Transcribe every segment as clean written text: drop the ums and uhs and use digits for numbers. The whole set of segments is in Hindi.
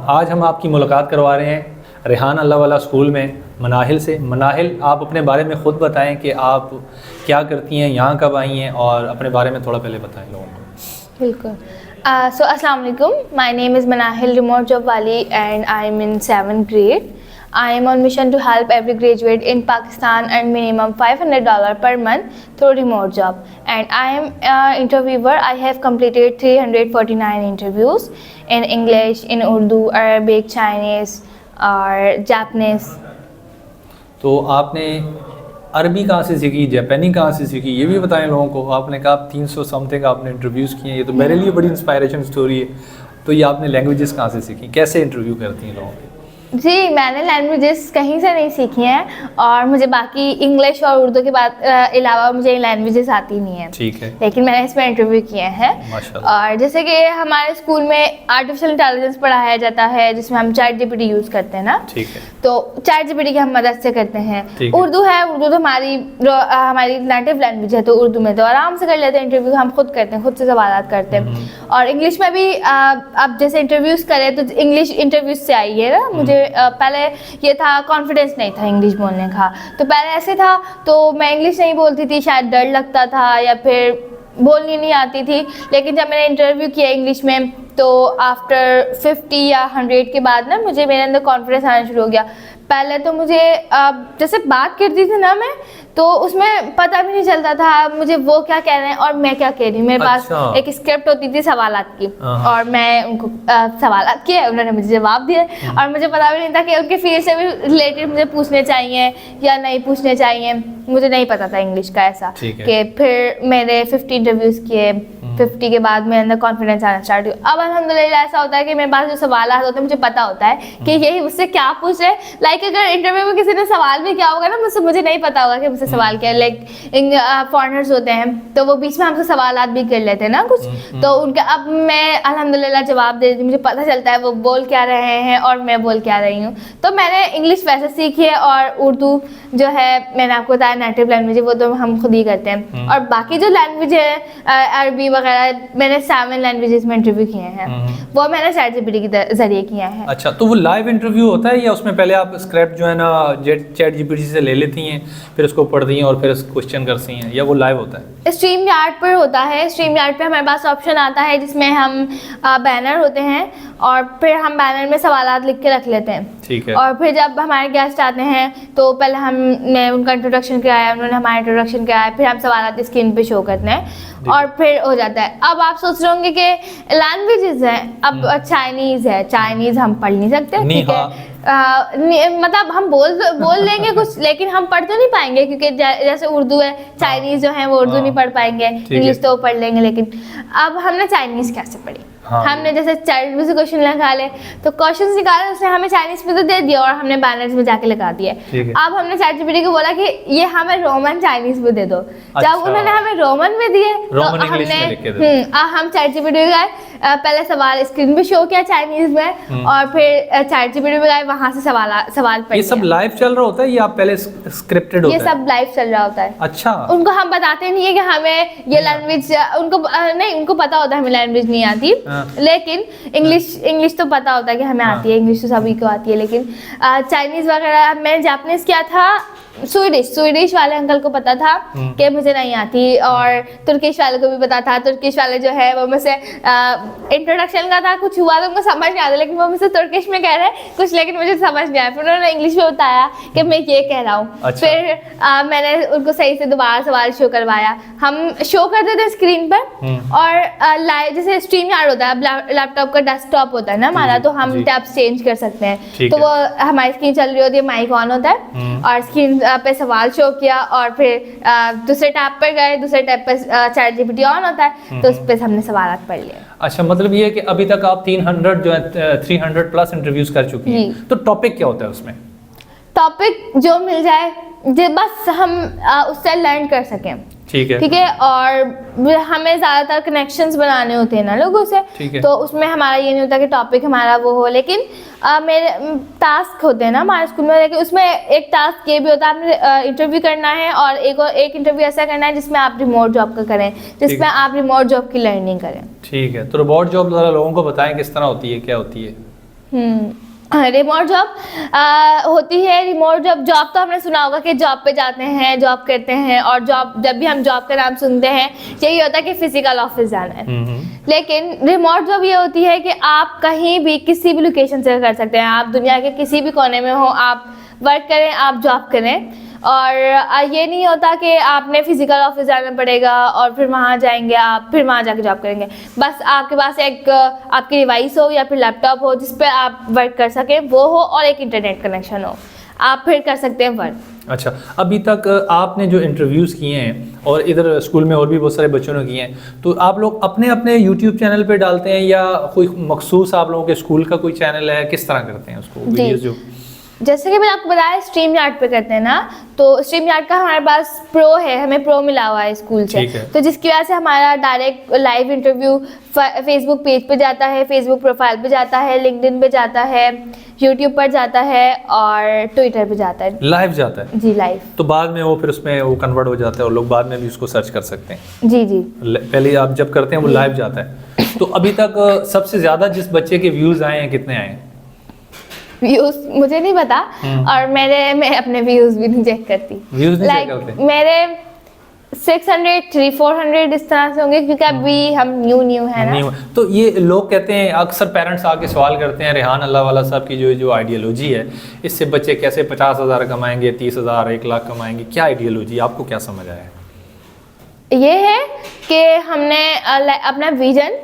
आज हम आपकी मुलाकात करवा रहे हैं रेहान अल्लाह वाला स्कूल में मनाहिल से। मनाहिल, आप अपने बारे में ख़ुद बताएं कि आप क्या करती हैं, यहाँ कब आई हैं, और अपने बारे में थोड़ा पहले बताएं लोगों को। बिल्कुल। So अस्सलाम वालेकुम, my name is Manahil Remote Job Wali and I am in 7th grade. I am on mission to help every graduate in Pakistan earn minimum $500 per month through remote job. And I am an interviewer. I have completed 349 interviews in English, in Urdu, Arabic, Chinese और Japanese. तो आपने अरबी कहाँ से सीखी, जापानी कहाँ से सीखी, ये भी बताएं लोगों को। आपने कहा 300 समथिंग आपने इंटरव्यूज़ किए हैं, ये तो मेरे लिए बड़ी इंस्पायरेशन स्टोरी है। तो ये आपने लैंग्वेजेस कहाँ से सीखी, कैसे इंटरव्यू करती हैं लोगों के? जी, मैंने लैंग्वेजेस कहीं से नहीं सीखी हैं और मुझे बाकी इंग्लिश और उर्दू के बाद अलावा मुझे लैंग्वेजेस आती नहीं है। ठीक है। लेकिन मैंने इसमें इंटरव्यू किए हैं। और जैसे कि हमारे स्कूल में आर्टिफिशियल इंटेलिजेंस पढ़ाया जाता है, जिसमें हम चैट जीपीटी यूज़ करते हैं ना। ठीक है। तो चैट जीपीटी की हम मदद से करते हैं। उर्दू है, उर्दू तो हमारी नेटिव लैंग्वेज है, तो उर्दू में तो आराम से कर लेते हैं इंटरव्यू। हम खुद करते हैं, खुद से सवालात करते हैं। और इंग्लिश में भी अब जैसे इंटरव्यूज़ करें तो इंग्लिश इंटरव्यूज़ से आई है ना। मुझे पहले ये था, कॉन्फिडेंस नहीं था इंग्लिश बोलने का। तो पहले ऐसे था, तो मैं इंग्लिश नहीं बोलती थी, शायद डर लगता था या फिर बोलनी नहीं आती थी। लेकिन जब मैंने इंटरव्यू किया इंग्लिश में, तो आफ्टर 50 या 100 के बाद ना मुझे मेरे अंदर कॉन्फिडेंस आना शुरू हो गया। पहले तो मुझे जैसे बात करती थी ना मैं, तो उसमें पता भी नहीं चलता था मुझे वो क्या कह रहे हैं और मैं क्या कह रही हूँ। मेरे पास एक स्क्रिप्ट होती थी सवालात की, और मैं उनको सवालात किए, उन्होंने मुझे जवाब दिए, और मुझे पता भी नहीं था कि उनके फील्ड से भी रिलेटेड मुझे पूछने चाहिए या नहीं पूछने चाहिए। मुझे नहीं पता था इंग्लिश का ऐसा कि फिर मैंने 50 इंटरव्यूज़ किए। 50 के बाद मेरे अंदर कॉन्फिडेंस आना स्टार्ट हुआ। अब अल्हम्दुलिल्लाह ऐसा होता है कि मेरे पास जो सवाल होते हैं मुझे पता होता है कि यही मुझसे क्या पूछ रहे। लाइक अगर इंटरव्यू में किसी ने सवाल भी किया होगा ना मुझसे, मुझे नहीं पता होगा कि मुझसे सवाल क्या है। लाइक फॉरेनर्स होते हैं तो वो बीच में हमसे सवालात भी कर लेते हैं ना कुछ, तो उनका अब मैं अल्हम्दुलिल्लाह जवाब दे देती हूँ। मुझे पता चलता है वो बोल क्या रहे हैं और मैं बोल क्या रही हूँ। तो मैंने इंग्लिश वैसे सीखी है, और उर्दू जो है मैंने आपको बताया नेटिव लैंग्वेज है, वो तो हम खुद ही करते हैं। और बाकी जो लैंग्वेज है अरबी वगैरह, मैंने 7 लैंग्वेजेस में इंटरव्यू किए हैं, वो मैंने चैट जीपीटी के जरिए किया है। अच्छा, तो वो लाइव इंटरव्यू होता है या उसमें पहले आप स्क्रिप्ट जो है ना चैट जीपीटी से ले लेती हैं, फिर उसको पढ़ती हैं और फिर क्वेश्चन करती हैं, या वो लाइव होता है? स्ट्रीम यार्ड पर होता है। स्ट्रीम यार्ड पे हमारे पास ऑप्शन आता है जिसमें हम बैनर होते हैं, और फिर हम बैनर में सवालात लिख के रख लेते हैं। ठीक है। और फिर जब हमारे गेस्ट आते हैं तो पहले हमने उनका इंट्रोडक्शन कराया, उन्होंने हमारा इंट्रोडक्शन कराया, फिर हम सवालात स्क्रीन पे शो करते हैं और फिर हो जाता है। अब आप सोच रहे होंगे कि लैंग्वेजेस हैं, अब चाइनीज़ है, चाइनीज़ हम पढ़ नहीं सकते, ठीक है। मतलब हम बोल लेंगे कुछ, लेकिन हम पढ़ तो नहीं पाएंगे, क्योंकि जैसे उर्दू है, चाइनीज़ जो है वो उर्दू नहीं पढ़ पाएंगे, इंग्लिश तो पढ़ लेंगे। लेकिन अब हमने चाइनीज़ कैसे पढ़ी? हमने जैसे चैट से क्वेश्चन निकाले, तो क्वेश्चन निकाले, उसने हमें चाइनीज में तो दे दिया और हमने बैनर्स में जाके लगा दिया। अब हमने चैट जीपीटी को बोला कि ये हमें रोमन चाइनीज में दे दो। जब उन्होंने हमें रोमन में दिए तो हमने हम चैट जीपीटी में गए, पहले सवाल स्क्रीन पे शो किया चाइनीज में, और फिर चैट जीपीटी में गए, वहां से सवाल पढ़। ये सब लाइव चल रहा होता है या पहले स्क्रिप्टेड होता है? ये सब लाइव चल रहा होता है। अच्छा। उनको हम बताते नहीं है कि हमें ये लैंग्वेज, उनको पता होता है हमें लैंग्वेज नहीं आती, लेकिन इंग्लिश तो पता होता है कि हमें आती है, इंग्लिश तो सभी को आती है। लेकिन चाइनीज़ वगैरह, मैंने जापानीज़ किया था, स्वीडिश वाले अंकल को पता था कि मुझे नहीं आती, और तुर्किश वाले को भी पता था। तुर्किश वाले जो है वो मुझसे इंट्रोडक्शन का था, कुछ हुआ तो उनको समझ नहीं आता, लेकिन वो मुझसे तुर्किश में कह रहे कुछ, लेकिन मुझे समझ नहीं आया। फिर उन्होंने इंग्लिश में बताया कि मैं ये कह रहा हूँ। अच्छा। फिर मैंने उनको सही से दोबारा सवाल शो करवाया। हम शो करते थे स्क्रीन पर, और लाइव जैसे स्ट्रीम यार्ड होता है, लैपटॉप का डेस्कटॉप होता है ना हमारा, तो हम टैब्स चेंज कर सकते हैं। तो वो हमारी स्क्रीन चल रही होती है, माइक ऑन होता है, और स्क्रीन पे सवाल शो किया, और फिर दूसरे टैब पर गए, दूसरे टैब पर चैट जीपीटी ऑन होता है, तो उस पर हमने सवाल पढ़ लिए। अच्छा, मतलब ये है कि अभी तक आप 300 जो है 300 प्लस इंटरव्यूज कर चुकी हैं, तो टॉपिक क्या होता है उसमें? टॉपिक जो मिल जाए, बस हम उससे लर्न कर सकें। ठीक है। और हमें ज़्यादातर कनेक्शंस बनाने होते हैं ना लोगों से, तो उसमें हमारा ये नहीं होता कि टॉपिक हमारा वो हो, लेकिन मेरे टास्क होते हैं ना हमारे स्कूल में, लेकिन उसमें एक टास्क ये भी होता है, आपने इंटरव्यू करना है, और एक इंटरव्यू ऐसा करना है जिसमें आप रिमोट जॉब का करें, जिसमें आप रिमोट जॉब की लर्निंग करें। ठीक है। तो रिमोट जॉब लोगों को बताएं किस तरह होती है, क्या होती है? रिमोट जॉब होती है। रिमोट जॉब तो हमने सुना होगा कि जॉब पे जाते हैं, जॉब करते हैं, और जॉब जब भी हम जॉब का नाम सुनते हैं यही होता है कि फिजिकल ऑफिस जाना है। लेकिन रिमोट जॉब ये होती है कि आप कहीं भी किसी भी लोकेशन से कर सकते हैं। आप दुनिया के किसी भी कोने में हो, आप वर्क करें, आप जॉब करें, और ये नहीं होता कि आपने फिजिकल ऑफिस जाना पड़ेगा और फिर वहाँ जाएंगे आप, फिर वहाँ जाके जॉब करेंगे। बस आपके पास एक आपकी डिवाइस हो या फिर लैपटॉप हो जिस पे आप वर्क कर सकें, वो हो, और एक इंटरनेट कनेक्शन हो, आप फिर कर सकते हैं वर्क। अच्छा, अभी तक आपने जो इंटरव्यूज़ किए हैं और इधर स्कूल में और भी बहुत सारे बच्चों ने किए हैं, तो आप लोग अपने अपने यूट्यूब चैनल पे डालते हैं या कोई मखसूस आप लोगों के स्कूल का कोई चैनल है, किस तरह करते हैं उसको वीडियोस? जो जैसे कि मैंने आपको बताया स्ट्रीम यार्ड पे करते हैं ना, तो स्ट्रीम यार्ड का हमारे पास प्रो है, हमें प्रो मिला हुआ है स्कूल से, तो जिसकी वजह से हमारा direct live interview Facebook page पे जाता है, फेसबुक प्रोफाइल पे जाता है, लिंक्डइन पे जाता है, यूट्यूब पर जाता है और ट्विटर पे जाता है, लाइव जाता है जी, लाइव। तो बाद में वो फिर उसमें वो कन्वर्ट हो जाता है और लोग बाद में भी उसको सर्च कर सकते हैं। जी जी, पहले आप जब करते हैं वो लाइव जाता है। तो अभी तक सबसे ज़्यादा जिस बच्चे के व्यूज़ आए हैं कितने आए हैं? व्यूज मुझे नहीं पता, और मैं अपने व्यूज भी नहीं चेक करती। व्यूज नहीं चेक करते? मेरे 600, 300-400 इस तरह से होंगे, क्योंकि अभी हम न्यू है ना। तो ये लोग कहते हैं, अक्सर पेरेंट्स आके सवाल करते हैं, रेहान अल्लाहवाला साहब की जो आइडियोलॉजी है, इससे बच्चे कैसे 50,000 कमाएंगे, 30,000, 1 लाख कमाएंगे, क्या आइडियोलॉजी, आपको क्या समझ आया है? ये है कि हमने अपना विजन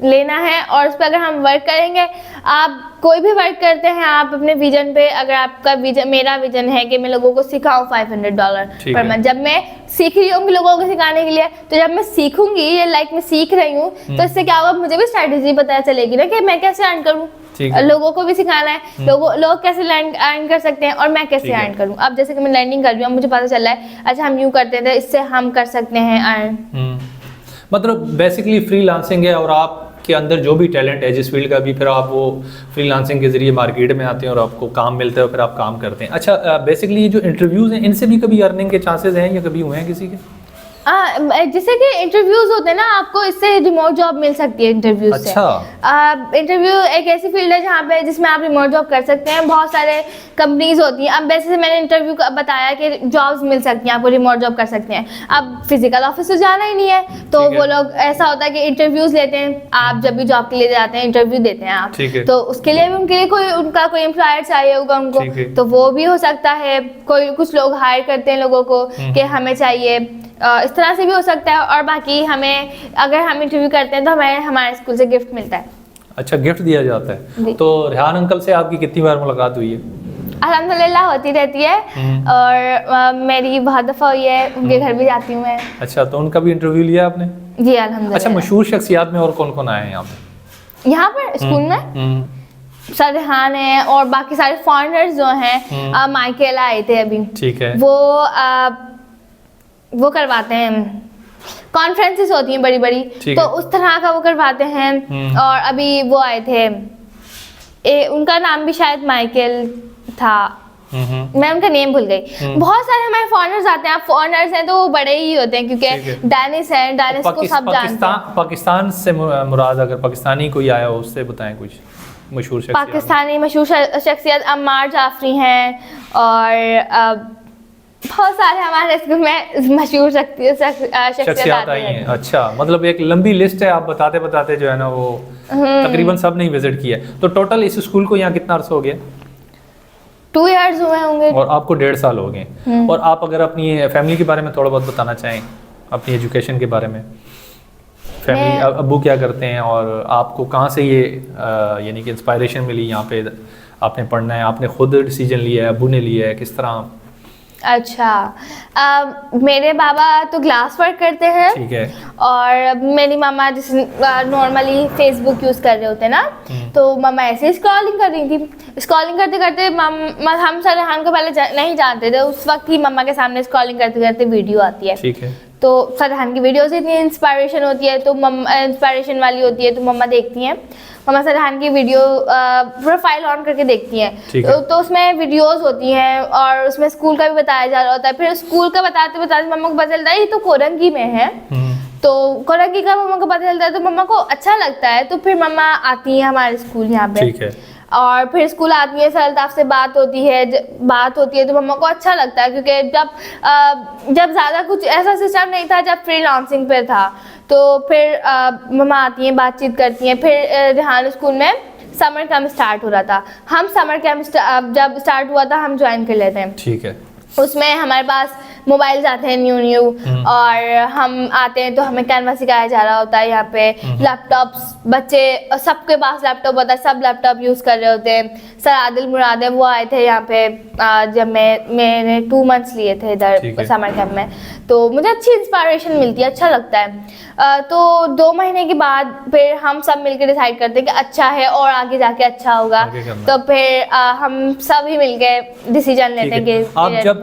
लेना है और उस पर अगर हम वर्क करेंगे, आप कोई भी वर्क करते हैं, आप अपने विजन पे, अगर आपका विजन, मेरा विजन है कि मैं लोगों को सिखाऊं $500 पर मंथ, जब मैं सीख रही हूँ लोगों को सिखाने के लिए, तो जब मैं सीखूंगी, ये लाइक मैं सीख रही हूँ, तो इससे क्या होगा, मुझे भी स्ट्रेटेजी पता चलेगी ना कि मैं कैसे अर्न करूँ, लोगों को भी सिखाना है, लोग कैसे अर्न कर सकते हैं और मैं कैसे अर्न करूँ। अब जैसे कि मैं लर्निंग कर रही हूँ, मुझे पता चल रहा है, अच्छा हम यूँ करते थे, इससे हम कर सकते हैं अर्न। मतलब बेसिकली फ्रीलांसिंग है, और आप के अंदर जो भी टैलेंट है जिस फील्ड का भी, फिर आप वो फ्रीलांसिंग के जरिए मार्केट में आते हैं और आपको काम मिलता है और फिर आप काम करते हैं। अच्छा, बेसिकली ये जो इंटरव्यूज़ हैं, इनसे भी कभी अर्निंग के चांसेस हैं या कभी हुए हैं किसी के? जैसे कि इंटरव्यूज होते हैं ना, आपको इससे रिमोट जॉब मिल सकती है इंटरव्यू से। इंटरव्यू एक ऐसी फील्ड है जहाँ पे जिसमें आप रिमोट जॉब कर सकते हैं, बहुत सारे कंपनीज होती हैं। अब वैसे मैंने इंटरव्यू बताया कि जॉब्स मिल सकती हैं, आपको रिमोट जॉब कर सकते हैं। अब फिजिकल ऑफिस से जाना ही नहीं है, तो वो लोग ऐसा होता है कि इंटरव्यूज लेते हैं, आप जब भी जॉब के लिए जाते हैं इंटरव्यू देते हैं आप, तो उसके लिए भी उनके लिए उनका कोई एम्प्लॉयर चाहिए होगा उनको, तो वो भी हो सकता है। कुछ लोग हायर करते हैं लोगों को कि हमें चाहिए, इस तरह से भी हो सकता है। और बाकी हमें, अगर हम इंटरव्यू करते हैं तो हमें हमारे स्कूल से गिफ्ट मिलता है। अच्छा, गिफ्ट दिया जाता है। तो रेहान अंकल से आपकी कितनी बार मुलाकात हुई है? अल्हम्दुलिल्लाह होती रहती है, और मेरी बहुत दफ़ा हुई है, उनके घर भी जाती हूँ मैं। अच्छा, तो उनका भी इंटरव्यू लिया आपने? जी अल्हम्दुलिल्लाह। अच्छा, मशहूर शख्सियात में और कौन कौन आए हैं यहाँ पे? यहाँ पर स्कूल में सर रेहान है, और बाकी सारे फॉरेनर्स जो हैं, माइकल आए थे अभी, ठीक है, वो करवाते हैं, कॉन्फ्रेंसेस होती हैं बड़ी बड़ी, तो उस तरह का वो करवाते हैं। और अभी वो आए थे, उनका नाम भी शायद माइकल था, मैं उनका नेम भूल गई। बहुत सारे हमारे फॉरेनर्स आते हैं। आप फॉरेनर्स हैं तो वो बड़े ही होते हैं, क्योंकि डैनिश है, डैनिश को सब जानते हैं। पाकिस्तान से मुराद, अगर पाकिस्तानी कोई आया हो उससे बताएं कुछ मशहूर शख्सियत। पाकिस्तानी मशहूर शख्सियत अम्मार जाफरी हैं, और बहुत सारे हमारे स्कूल में मशहूर शख्सियत आई हैं। अच्छा, मतलब एक लंबी लिस्ट है, आप बताते बताते जो है ना वो तकरीबन सब ने विजिट किया। तो टोटल इस स्कूल को यहाँ कितना अर्सा हो गया? 2 इयर्स हुए होंगे। और आपको 1.5 साल हो गए। और आप अगर अपनी फैमिली के बारे में थोड़ा बहुत बताना चाहें, अपनी एजुकेशन के बारे में, फैमिली अब्बू क्या करते हैं और आपको कहाँ से ये यानी कि इंस्पायरेशन मिली यहाँ पे आपने पढ़ना है, आपने खुद डिसीजन लिया है, अब्बू ने लिया है, किस तरह? अच्छा, मेरे बाबा तो ग्लास वर्क करते हैं, ठीक है, और मेरी मामा जिस नॉर्मली फेसबुक यूज़ कर रहे होते हैं ना, तो मामा ऐसे ही स्क्रॉलिंग कर रही थी। स्क्रॉलिंग करते करते हम सर रेहान को पहले नहीं जानते थे, उस वक्त ही मम्मा के सामने स्क्रॉलिंग करते करते वीडियो आती है, ठीक है, तो सर रेहान की वीडियो से इतनी इंस्पायरेशन होती है, तो इंस्पायरेशन वाली होती है, तो मम्मा देखती हैं, मम्मा सर रेहान की वीडियो प्रोफाइल ऑन करके देखती हैं, तो उसमें वीडियोस होती हैं और उसमें स्कूल का भी बताया जा रहा होता है। फिर स्कूल का बताते बताते मम्मा को पता चलता है ये तो कोरंगी में है, तो कोरंगी का मम्मा को पता चलता है, तो मम्मा को अच्छा लगता है, तो फिर मम्मा आती है हमारे स्कूल यहाँ पे, ठीक है, और फिर स्कूल आती है, सर अल्ताफ से बात होती है तो मम्मा को अच्छा लगता है, क्योंकि जब ज़्यादा कुछ ऐसा सिस्टम नहीं था, जब फ्रीलांसिंग पे था, तो फिर मम्मा आती हैं, बातचीत करती हैं। फिर रेहान स्कूल में समर कैंप स्टार्ट हो रहा था, हम समर कैंप जब स्टार्ट हुआ था हम ज्वाइन कर लेते हैं। ठीक है। उसमें हमारे पास मोबाइल्स आते हैं न्यू और हम आते हैं तो हमें कैनवा सिखाया जा रहा होता है। यहाँ पे लैपटॉप्स, बच्चे सबके पास लैपटॉप होता है, सब लैपटॉप यूज़ कर रहे होते हैं। सर आदिल मुराद है, वो आए थे यहाँ पे जब मैंने 2 मंथ्स लिए थे इधर समर कैंप में, तो मुझे अच्छी इंस्पायरेशन मिलती है, अच्छा लगता है। तो 2 महीने के बाद फिर हम सब मिलकर डिसाइड करते हैं कि अच्छा है और आगे जाके अच्छा होगा, तो फिर हम सभी मिलकर डिसीजन लेते हैं कि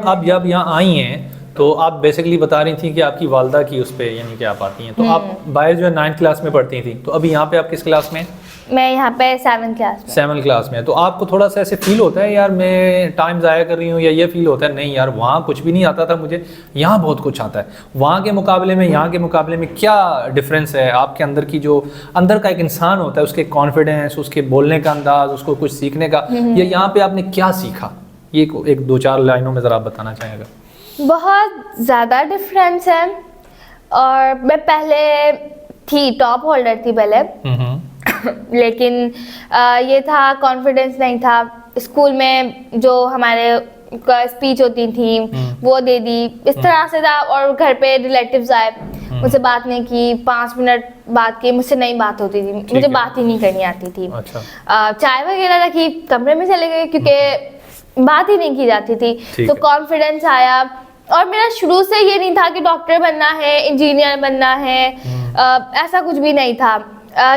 आप जब यहाँ आई हैं तो आप बेसिकली बता रही थी कि आपकी वालदा की उस पे यानी कि आप आती हैं, तो आप बाहर जो है 9th क्लास में पढ़ती थी, तो अभी यहाँ पे आप किस क्लास में? मैं यहाँ पे 7th क्लास में। 7th क्लास में। तो आपको थोड़ा सा ऐसे फील होता है यार मैं टाइम ज़ाया कर रही हूँ, या ये फील होता है नहीं यार वहाँ कुछ भी नहीं आता था मुझे, यहाँ बहुत कुछ आता है, वहाँ के मुकाबले में यहाँ के मुकाबले में क्या डिफरेंस है आपके अंदर की, जो अंदर का एक इंसान होता है उसके कॉन्फिडेंस, उसके बोलने का अंदाज, उसको कुछ सीखने का, या यहाँ पे आपने क्या सीखा, ये एक 2-4 लाइनों में ज़रा आप बताना चाहेंगे? बहुत ज़्यादा डिफरेंस है। और मैं पहले थी टॉप होल्डर थी पहले लेकिन ये था कॉन्फिडेंस नहीं था। स्कूल में जो हमारे स्पीच होती थी वो दे दी, इस तरह से था। और घर पे रिलेटिव्स आए, मुझसे बात नहीं की, 5 मिनट बात की, मुझसे नहीं बात होती थी, मुझे बात ही नहीं करनी आती थी। अच्छा। चाय वगैरह रखी, कमरे में चले गए क्योंकि बात ही नहीं की जाती थी। तो कॉन्फिडेंस आया। और मेरा शुरू से ये नहीं था कि डॉक्टर बनना है, इंजीनियर बनना है, ऐसा कुछ भी नहीं था।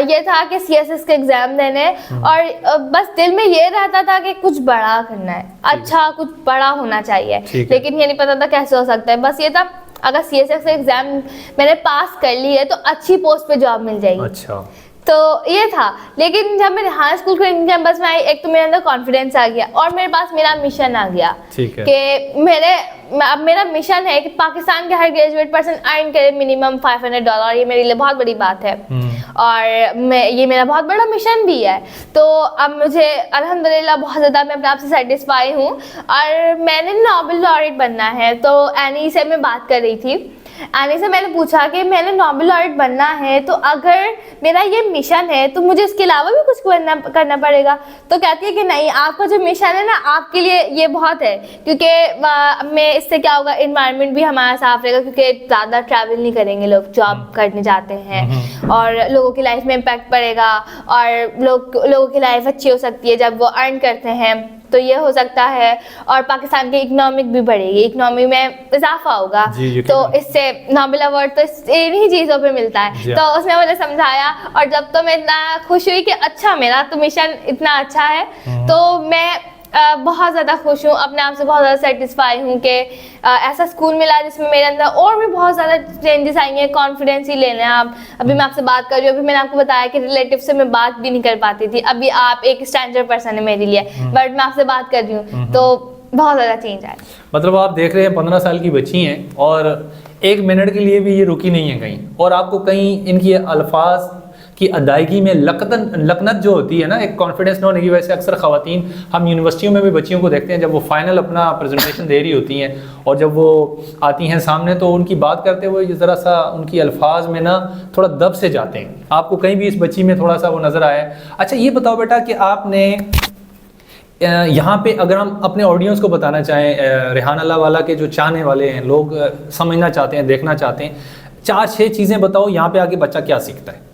ये था कि CSS के एग्जाम देने, और बस दिल में ये रहता था कि कुछ बड़ा करना है, अच्छा कुछ बड़ा होना चाहिए, लेकिन ये नहीं पता था कैसे हो सकता है। बस ये था अगर CSS के एग्जाम मैंने पास कर ली है तो अच्छी पोस्ट पे जॉब मिल जाएगी। अच्छा। तो ये था। लेकिन जब मैं हाई स्कूल कैंपस में आई, एक तो मेरे अंदर कॉन्फिडेंस आ गया और मेरे पास मेरा मिशन आ गया कि मेरा मिशन है कि पाकिस्तान के हर ग्रेजुएट पर्सन अर्न करे मिनिमम $500। ये मेरे लिए बहुत बड़ी बात है और ये मेरा बहुत बड़ा मिशन भी है। तो अब मुझे अल्हम्दुलिल्लाह बहुत ज़्यादा मैं अपने आप से सेटिस्फाई हूँ। और मैंने नोबेल लॉरेट बनना है, तो एनी से मैं बात कर रही थी। एनी से मैंने पूछा कि मैंने नोबेल लॉरेट बनना है, तो अगर मेरा ये मिशन है तो मुझे इसके अलावा भी कुछ करना पड़ेगा। तो कहती है कि नहीं, आपका जो मिशन है ना, आपके लिए ये बहुत है, क्योंकि मैं इससे क्या होगा, इन्वायरमेंट भी हमारा साफ रहेगा, क्योंकि ज़्यादा ट्रैवल नहीं करेंगे लोग, जॉब करने जाते हैं, और लोगों की लाइफ में इम्पैक्ट पड़ेगा, और लोगों की लाइफ अच्छी हो सकती है जब वो अर्न करते हैं, तो ये हो सकता है। और पाकिस्तान की इकोनॉमिक भी बढ़ेगी, इकोनॉमी में इजाफा होगा, तो इससे नोबेल अवार्ड तो इन्हीं चीज़ों पे मिलता है। तो उसने मुझे समझाया, और जब तो मैं इतना खुश हुई कि अच्छा मेरा तो मिशन इतना अच्छा है, तो मैं बहुत ज़्यादा खुश हूँ, अपने आप से बहुत ज़्यादा सेटिस्फाई हूँ कि ऐसा स्कूल मिला जिसमें मेरे अंदर और भी बहुत ज़्यादा चेंजेस आई हैं। कॉन्फिडेंस ही ले लें आप। अभी मैं आपसे बात कर रही हूँ, अभी मैंने आपको बताया कि रिलेटिव से मैं बात भी नहीं कर पाती थी, अभी आप एक स्ट्रेंजर पर्सन है मेरे लिए, बट मैं आपसे बात कर रही हूँ, तो बहुत ज़्यादा चेंज आया। मतलब आप देख रहे हैं 15 साल की बच्ची हैं और 1 मिनट के लिए भी ये रुकी नहीं है कहीं, और आपको कहीं इनकी अल्फाज की अदायगी में लकनत जो होती है ना, एक कॉन्फिडेंस न होने की वजह से अक्सर ख़वातीन, हम यूनिवर्सिटियों में भी बच्चियों को देखते हैं, जब वो फाइनल अपना प्रेजेंटेशन दे रही होती हैं और जब वो आती हैं सामने, तो उनकी बात करते हुए ज़रा सा उनकी अल्फाज में ना थोड़ा दब से जाते हैं। आपको कहीं भी इस बच्ची में थोड़ा सा वो नज़र आया? अच्छा, ये बताओ बेटा कि आपने यहाँ पे अगर हम अपने ऑडियंस को बताना चाहें, रेहान अल्लाहवाला के जो चाहने वाले हैं, लोग समझना चाहते हैं, देखना चाहते हैं, 4-6 चीज़ें बताओ यहाँ पे आके बच्चा क्या सीखता है।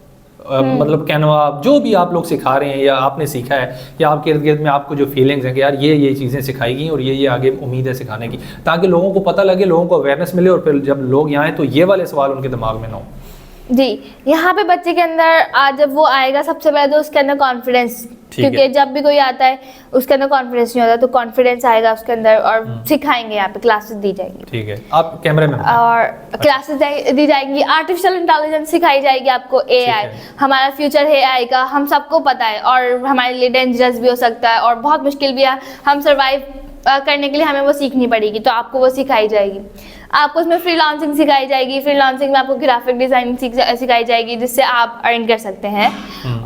मतलब कैनवा जो भी आप लोग सिखा रहे हैं या आपने सीखा है, या आपके इर्द गिर्द में आपको जो फीलिंग्स हैं कि यार ये चीज़ें सिखाई गई और ये आगे उम्मीद है सिखाने की, ताकि लोगों को पता लगे, लोगों को अवेयरनेस मिले, और फिर जब लोग यहाँ आए तो ये वाले सवाल उनके दिमाग में ना हो। जी, यहाँ पे बच्चे के अंदर आज जब वो आएगा, सबसे पहले तो उसके अंदर कॉन्फिडेंस, क्योंकि जब भी कोई आता है उसके अंदर कॉन्फिडेंस नहीं होता, तो कॉन्फिडेंस आएगा उसके अंदर, और सिखाएंगे, यहाँ पे क्लासेस दी जाएंगी। ठीक है, आप कैमरे में। और क्लासेस दी जाएंगी, आर्टिफिशियल इंटेलिजेंस सिखाई जाएगी आपको, AI, हमारा फ्यूचर है AI का, हम सबको पता है, और हमारे लिए डेंजरस भी हो सकता है और बहुत मुश्किल भी है, हम सर्वाइव करने के लिए हमें वो सीखनी पड़ेगी, तो आपको वो सिखाई जाएगी। आपको उसमें फ्रीलांसिंग सिखाई जाएगी, फ्रीलांसिंग में आपको ग्राफिक डिज़ाइनिंग सिखाई जाएगी जिससे आप अर्न कर सकते हैं।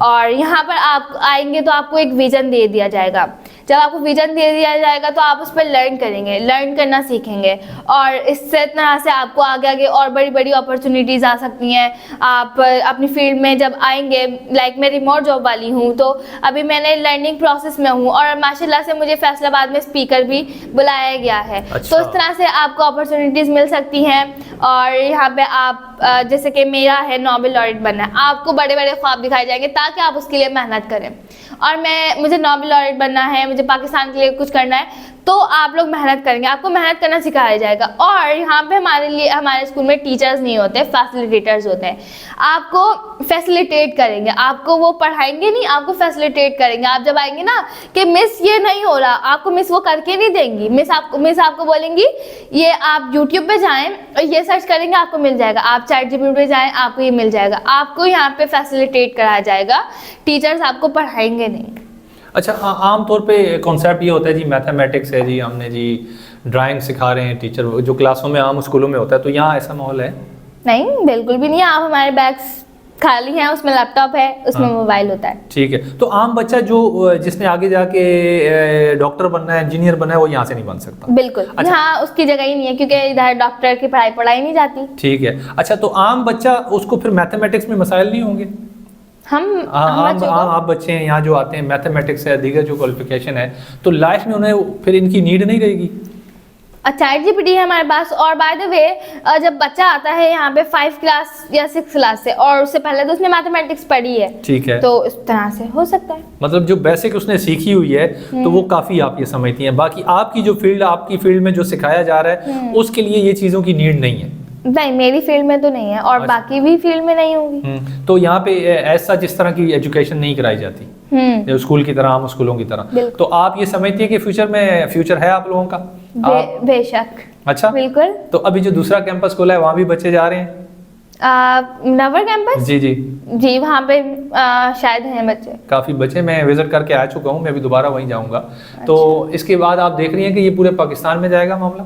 और यहाँ पर आप आएंगे तो आपको एक विज़न दे दिया जाएगा। जब आपको विजन दे दिया जाएगा तो आप उस पर लर्न करेंगे, लर्न करना सीखेंगे और इससे तरह से आपको आगे आगे और बड़ी बड़ी अपॉर्चुनिटीज़ आ सकती हैं। आप अपनी फील्ड में जब आएंगे, लाइक मैं रिमोट जॉब वाली हूँ तो अभी मैंने लर्निंग प्रोसेस में हूँ और माशाल्लाह से मुझे फैसलाबाद में स्पीकर भी बुलाया गया है। अच्छा। तो इस तरह से आपको अपॉर्चुनिटीज़ मिल सकती हैं। और यहाँ पे आप जैसे कि मेरा है नोबेल लॉरेट बनना है, आपको बड़े बड़े ख्वाब दिखाए जाएंगे ताकि आप उसके लिए मेहनत करें। और मुझे नोबेल लॉरेट बनना है, मुझे पाकिस्तान के लिए कुछ करना है, तो आप लोग मेहनत करेंगे, आपको मेहनत करना सिखाया जाएगा। और यहाँ पे हमारे स्कूल में टीचर्स नहीं होते, फैसिलिटेटर्स होते हैं। आपको फैसिलिटेट करेंगे, आपको वो पढ़ाएंगे नहीं, आपको फैसिलिटेट करेंगे। आप जब आएंगे ना कि मिस ये नहीं हो रहा, आपको मिस वो करके नहीं देंगी। मिस आपको बोलेंगी ये आप यूट्यूब पे जाएं और ये सर्च करेंगे, आपको मिल जाएगा। आप ChatGPT पे जाएं, आपको ये मिल जाएगा। आपको यहाँ पे फैसिलिटेट कराया जाएगा, टीचर्स आपको पढ़ाएंगे नहीं। अच्छा, आम तौर पे कॉन्सेप्ट ये होता है जी, मैथमेटिक्स है जी, हमने जी ड्राइंग सिखा रहे हैं टीचर, जो क्लासों में आम स्कूलों में होता है, तो यहाँ ऐसा माहौल है? नहीं, बिल्कुल भी नहीं। आप हमारे बैग्स खाली हैं, उसमें लैपटॉप है, उसमें मोबाइल होता है। ठीक है। तो आम बच्चा जिसने आगे जाके डॉक्टर बनना है, इंजीनियर बनना है, वो यहाँ से नहीं बन सकता? बिल्कुल। अच्छा। यहाँ उसकी जगह ही नहीं है क्योंकि इधर डॉक्टर की पढ़ाई नहीं जाती। ठीक है। अच्छा, तो आम बच्चा उसको फिर मैथमेटिक्स में मसाइल नहीं होंगे? आप बच्चे हैं यहाँ जो आते हैं, मैथमेटिक्स है, दीगर जो क्वालिफिकेशन है, तो लाइफ में उन्हें फिर इनकी नीड नहीं रहेगी? ChatGPT है हमारे पास। और बाय द वे, जब बच्चा आता है यहाँ पे 5 क्लास या 6 क्लास से, और उससे पहले तो उसने मैथमेटिक्स पढ़ी है, ठीक है, तो इस तरह से हो सकता है। मतलब जो बेसिक उसने सीखी हुई है तो वो काफ़ी आप ये समझती हैं। बाकी आपकी जो फील्ड, आपकी फील्ड में जो सिखाया जा रहा है उसके लिए ये चीज़ों की नीड नहीं है? नहीं, मेरी फील्ड में तो नहीं है और बाकी भी फील्ड में नहीं होगी। तो यहाँ पे ऐसा जिस तरह की एजुकेशन नहीं कराई जाती स्कूल की तरह, आम स्कूलों की तरह, तो आप ये समझती हैं कि फ्यूचर है आप लोगों का? बेशक। अच्छा, बिल्कुल। तो अभी जो दूसरा कैंपस खोला है वहाँ भी बच्चे जा रहे हैं? नवर कैंपस? जी, वहाँ पे शायद हैं बच्चे, काफ़ी बच्चे। मैं विजिट करके आ चुका हूँ, मैं भी दोबारा वहीं जाऊँगा। अच्छा। तो इसके बाद आप देख रही हैं कि ये पूरे पाकिस्तान में जाएगा मामला?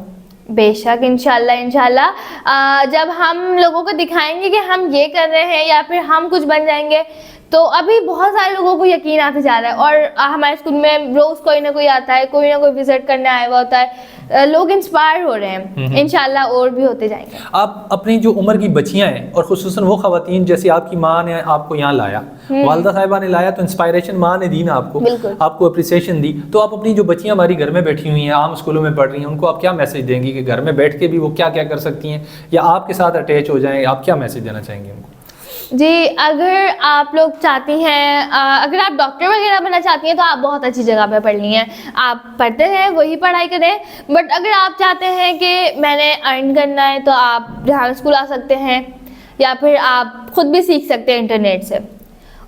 बेशक, इंशाल्लाह। जब हम लोगों को दिखाएंगे कि हम ये कर रहे हैं या फिर हम कुछ बन जाएंगे, तो अभी बहुत सारे लोगों को यकीन आते जा रहा है। और हमारे स्कूल में रोज़ कोई ना कोई आता है, कोई ना कोई विजिट करने आया हुआ होता है, लोग इंस्पायर हो रहे हैं। इंशाल्लाह और भी होते जाएंगे। आप अपनी जो उम्र की बच्चियां हैं और खुसूसन वो खवातीन, जैसे आपकी माँ ने आपको यहाँ लाया, वालदा साहिबा ने लाया, तो इंस्पायरेशन माँ ने दी ना आपको अप्रिसिएशन दी, तो आप अपनी जो बच्चियां हमारी घर में बैठी हुई हैं, आम स्कूलों में पढ़ रही हैं, उनको आप क्या मैसेज देंगी कि घर में बैठ के भी वो क्या क्या कर सकती हैं, या आपके साथ अटैच हो जाएं? आप क्या मैसेज देना चाहेंगे उनको? जी, अगर आप लोग चाहती हैं, अगर आप डॉक्टर वगैरह बनना चाहती हैं तो आप बहुत अच्छी जगह पे पढ़ ली हैं, आप पढ़ते हैं वही पढ़ाई करें। बट अगर आप चाहते हैं कि मैंने अर्न करना है तो आप रिहाना स्कूल आ सकते हैं, या फिर आप खुद भी सीख सकते हैं इंटरनेट से।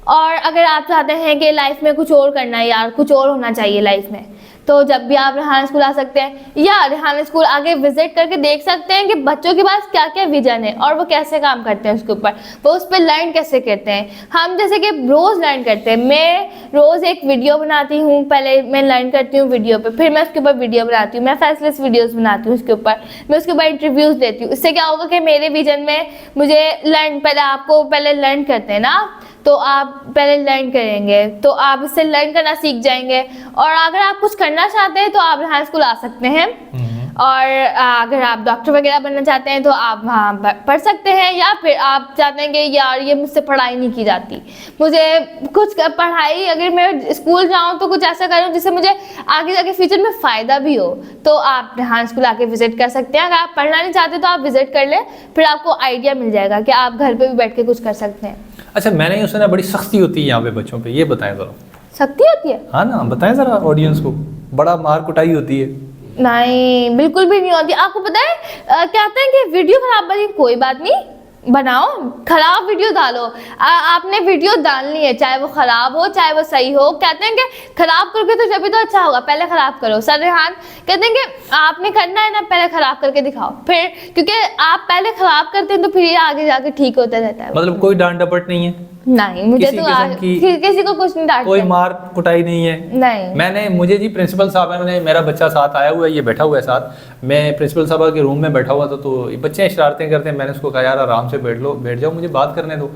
और अगर आप चाहते हैं कि लाइफ में कुछ और करना है, यार कुछ और होना चाहिए लाइफ में, तो जब भी आप रिहाना स्कूल आ सकते हैं, या रिहाना स्कूल आगे विजिट करके देख सकते हैं कि बच्चों के पास क्या क्या विजन है और वो कैसे काम करते हैं उसके ऊपर, वो उस पर लर्न कैसे करते हैं। हम जैसे कि रोज़ लर्न करते हैं, मैं रोज़ एक वीडियो बनाती हूँ, पहले मैं लर्न करती हूँ वीडियो पे, फिर मैं उसके ऊपर वीडियो बनाती हूँ, मैं फैसलेस वीडियोस बनाती हूँ उसके ऊपर, मैं उसके ऊपर इंटरव्यूज़ देती हूँ। इससे क्या होगा कि मेरे विजन में मुझे पहले लर्न करते हैं ना, तो आप पहले लर्न करेंगे तो आप इससे लर्न करना सीख जाएंगे। और अगर आप कुछ करना चाहते हैं तो आप रिहाना स्कूल आ सकते हैं। और अगर आप डॉक्टर वगैरह बनना चाहते हैं तो आप वहाँ पढ़ सकते हैं, या फिर आप चाहते हैं कि यार ये मुझसे पढ़ाई नहीं की जाती, मुझे कुछ पढ़ाई, अगर मैं स्कूल जाऊँ तो कुछ ऐसा करूँ जिससे मुझे आगे जाके फ्यूचर में फ़ायदा भी हो, तो आप रिहाना स्कूल आके विजिट कर सकते हैं। अगर आप पढ़ना नहीं चाहते तो आप विजिट कर लें, फिर आपको आइडिया मिल जाएगा कि आप घर पर भी बैठ के कुछ कर सकते हैं। अच्छा, मैंने ये सुना बड़ी सख्ती होती है यहाँ पे बच्चों पे, ये बताएं ज़रा। सख्ती होती है? हाँ ना, बताएं ज़रा ऑडियंस को। बड़ा मार कुटाई होती है? नहीं, बिल्कुल भी नहीं होती। आपको पता है कहते हैं कि वीडियो खराब बनी, कोई बात नहीं, बनाओ, खराब वीडियो डालो। आपने वीडियो डालनी है, चाहे वो खराब हो चाहे वो सही हो। कहते हैं कि खराब करोगे तो जब भी तो अच्छा होगा, पहले खराब करो। सर रेहान कहते हैं कि आपने करना है ना, पहले खराब करके दिखाओ, फिर क्योंकि आप पहले खराब करते हैं तो फिर ये आगे जाके ठीक होता रहता है। मतलब कोई डांट डपट नहीं है? नहीं, मुझे किसी तो किस्म की किसी को कुछ नहीं डांटते। कोई मार कुटाई नहीं है? नहीं। मुझे जी प्रिंसिपल साहब ने, मेरा बच्चा साथ आया हुआ है, ये बैठा हुआ है साथ, मैं प्रिंसिपल साहब के रूम में बैठा हुआ था, तो ये बच्चे शरारतें करते हैं, मैंने उसको कहा यार आराम से बैठ जाओ, मुझे बात करने दो।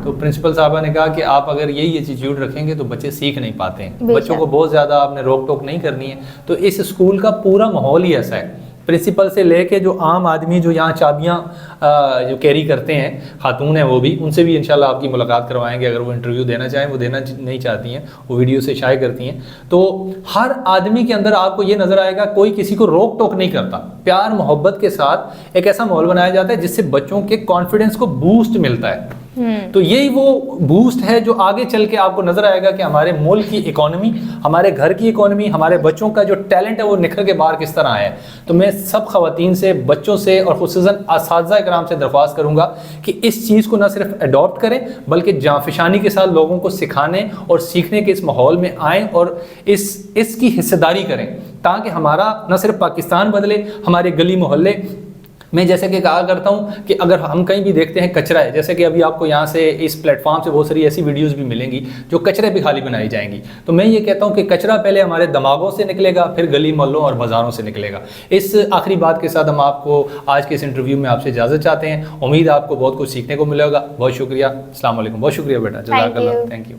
तो प्रिंसिपल साहब ने कहा कि आप अगर यही एटीट्यूड रखेंगे तो बच्चे सीख नहीं पाते हैं, बच्चों को बहुत ज़्यादा आपने रोक टोक नहीं करनी है। तो इस स्कूल का पूरा माहौल ही ऐसा है, प्रिंसिपल से लेके जो आम आदमी जो यहाँ चाबियाँ जो कैरी करते हैं, खातून हैं वो भी, उनसे भी इंशाल्लाह आपकी मुलाकात करवाएंगे अगर वो इंटरव्यू देना चाहें, वो देना नहीं चाहती हैं, वो वीडियो से शाये करती हैं। तो हर आदमी के अंदर आपको ये नज़र आएगा कोई किसी को रोक टोक नहीं करता, प्यार मोहब्बत के साथ एक ऐसा माहौल बनाया जाता है जिससे बच्चों के कॉन्फिडेंस को बूस्ट मिलता है। तो यही वो बूस्ट है जो आगे चल के आपको नजर आएगा कि हमारे मुल्क की इकोनॉमी, हमारे घर की इकोनॉमी, हमारे बच्चों का जो टैलेंट है वो निखर के बाहर किस तरह आया है। तो मैं सब खवातीन से, बच्चों से और खुसूसन असातिज़ा इकराम से दरख्वास्त करूंगा कि इस चीज़ को ना सिर्फ अडॉप्ट करें बल्कि जांफिशानी के साथ लोगों को सिखाने और सीखने के इस माहौल में आएँ और इसकी हिस्सेदारी करें, ताकि हमारा न सिर्फ पाकिस्तान बदले, हमारे गली मोहल्ले। मैं जैसे कि कहा करता हूँ कि अगर हम कहीं भी देखते हैं कचरा है, जैसे कि अभी आपको यहाँ से इस प्लेटफॉर्म से बहुत सारी ऐसी वीडियोस भी मिलेंगी जो कचरे पे खाली बनाई जाएंगी, तो मैं ये कहता हूँ कि कचरा पहले हमारे दिमागों से निकलेगा, फिर गली मोहल्लों और बाज़ारों से निकलेगा। इस आखिरी बात के साथ हम आपको आज के इस इंटरव्यू में आपसे इजाज़त चाहते हैं। उम्मीद आपको बहुत कुछ सीखने को मिलेगा। बहुत शुक्रिया। अस्सलाम वालेकुम। बहुत शुक्रिया बेटा, जज़ाकल्लाह, थैंक यू।